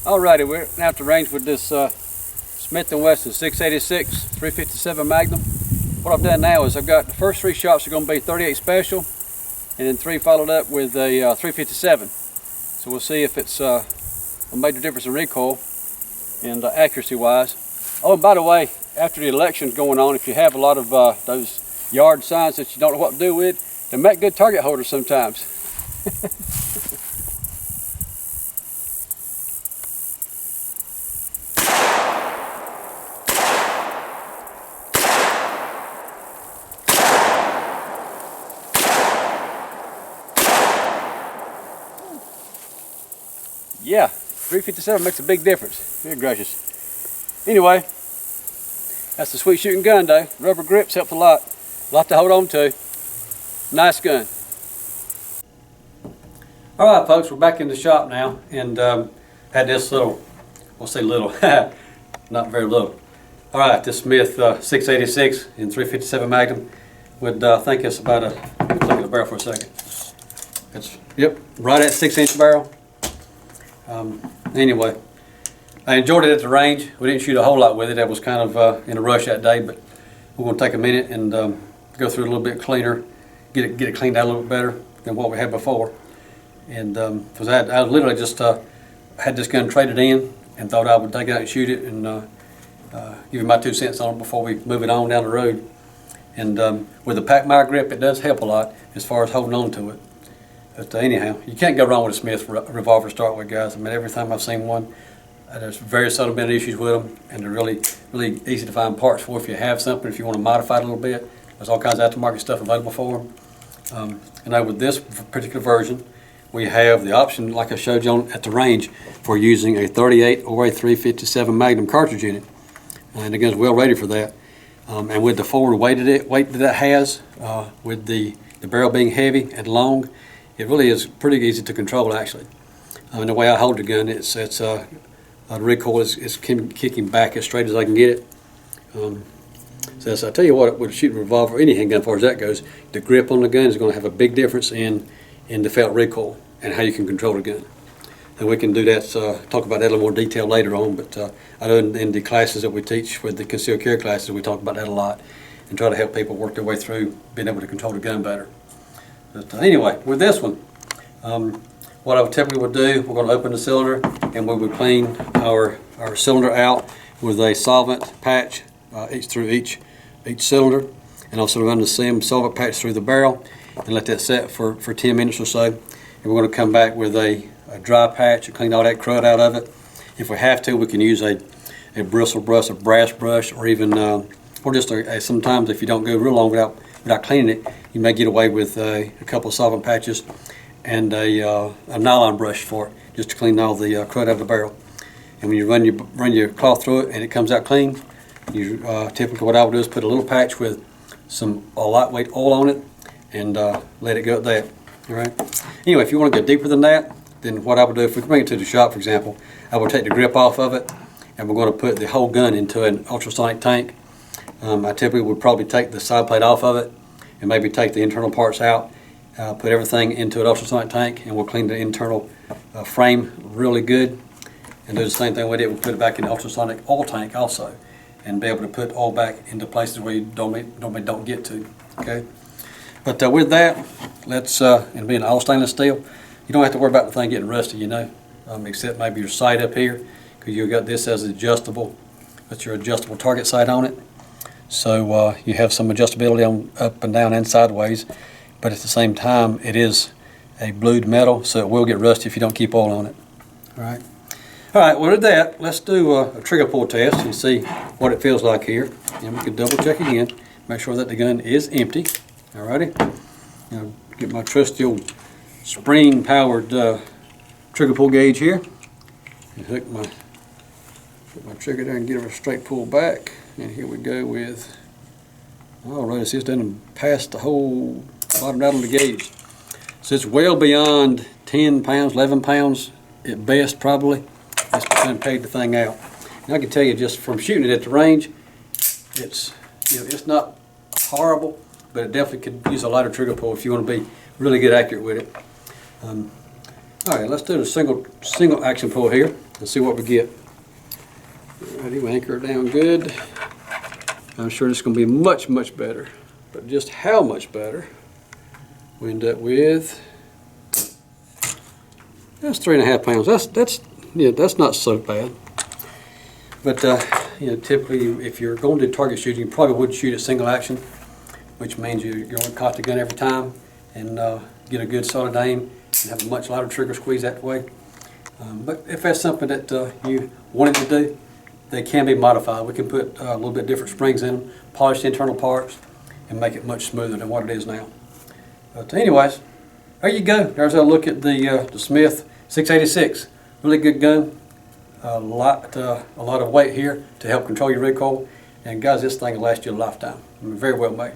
Alrighty, we're now at the range with this Smith & Wesson 686 357 Magnum. What I've done now is I've got the first 3 shots are going to be 38 special, and then 3 followed up with a 357. So we'll see if it's a major difference in recoil and accuracy wise. Oh, and by the way, after the election's going on, if you have a lot of those yard signs that you don't know what to do with, they make good target holders sometimes. Yeah, 357 makes a big difference. Good gracious. Anyway, that's the sweet shooting gun though. Rubber grips helps a lot. A lot to hold on to. Nice gun. Alright folks, we're back in the shop now, and had this little, we'll say little, not very little. Alright, this Smith 686 in 357 Magnum with, I think it's about a, let's look at the barrel for a second. It's, yep, right at 6-inch barrel. Anyway, I enjoyed it at the range. We didn't shoot a whole lot with it. I was kind of in a rush that day, but we're going to take a minute and go through it a little bit cleaner, get it cleaned out a little bit better than what we had before. And because I literally just had this gun traded in and thought I would take it out and shoot it and give you my 2 cents on it before we move it on down the road. And with the Packmeyer grip, it does help a lot as far as holding on to it. But anyhow, you can't go wrong with a Smith revolver to start with, guys. I mean, every time I've seen one, there's very seldom been issues with them, and they're really easy to find parts for if you have something, if you want to modify it a little bit. There's all kinds of aftermarket stuff available for them. And now with this particular version, we have the option, like I showed you at the range, for using a 38 or a 357 Magnum cartridge in it. And the gun's well rated for that. And with the forward weight that it has, with the barrel being heavy and long, it really is pretty easy to control actually. The way I hold the gun, the recoil is kicking back as straight as I can get it. So I tell you what, with shooting a revolver, any handgun as far as that goes, the grip on the gun is going to have a big difference in the felt recoil and how you can control the gun. And we can do that, talk about that in a little more detail later on, but I know in the classes that we teach, with the concealed carry classes, we talk about that a lot and try to help people work their way through being able to control the gun better. But anyway, with this one, what I typically would do, we're going to open the cylinder and we would clean our cylinder out with a solvent patch through each cylinder, and also run the same solvent patch through the barrel and let that set for 10 minutes or so. And we're going to come back with a dry patch and clean all that crud out of it. If we have to, we can use a bristle brush, a brass brush, or even or just sometimes if you don't go real long without cleaning it, you may get away with a couple of solvent patches and a nylon brush for it, just to clean all the crud out of the barrel. And when you run your cloth through it and it comes out clean, you typically what I would do is put a little patch with some lightweight oil on it and let it go at that. All right. Anyway, if you want to go deeper than that, then what I would do, if we bring it to the shop, for example, I would take the grip off of it, and we're going to put the whole gun into an ultrasonic tank. I typically would probably take the side plate off of it and maybe take the internal parts out, put everything into an ultrasonic tank, and we'll clean the internal frame really good, and do the same thing with it. We'll put it back in the ultrasonic oil tank also, and be able to put oil back into places where you normally don't get to. Okay, but with that, let's and being all stainless steel, you don't have to worry about the thing getting rusty, you know, except maybe your sight up here, because you've got this as adjustable. That's your adjustable target sight on it. So you have some adjustability on up and down and sideways, but at the same time it is a blued metal, so it will get rusty if you don't keep oil on it. All right. Well, with that, let's do a trigger pull test and see what it feels like here. And we can double check again, make sure that the gun is empty. Alrighty. Now get my trusty old spring powered trigger pull gauge here and hook my trigger there and get a straight pull back. And here we go with, alright, it's just done past the whole bottom out on the gauge. So it's well beyond 10 pounds, 11 pounds at best probably. That's kind of pegged the thing out. And I can tell you just from shooting it at the range, it's not horrible, but it definitely could use a lighter trigger pull if you want to be really good accurate with it. All right, let's do the single action pull here and see what we get. Alrighty, we anchor it down good. I'm sure this is going to be much, much better. But just how much better? We end up with, that's 3.5 pounds. That's not so bad. But typically, if you're going to do target shooting, you probably would shoot at single action, which means you're going to cock the gun every time and get a good solid aim and have a much lighter trigger squeeze that way. But if that's something that you wanted to do, they can be modified. We can put a little bit different springs in them, polish the internal parts, and make it much smoother than what it is now. But anyways, there you go. There's a look at the Smith 686. Really good gun. A lot of weight here to help control your recoil. And guys, this thing will last you a lifetime. Very well made.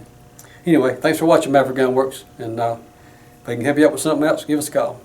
Anyway, thanks for watching Maverick Gun Works. And if I can help you out with something else, give us a call.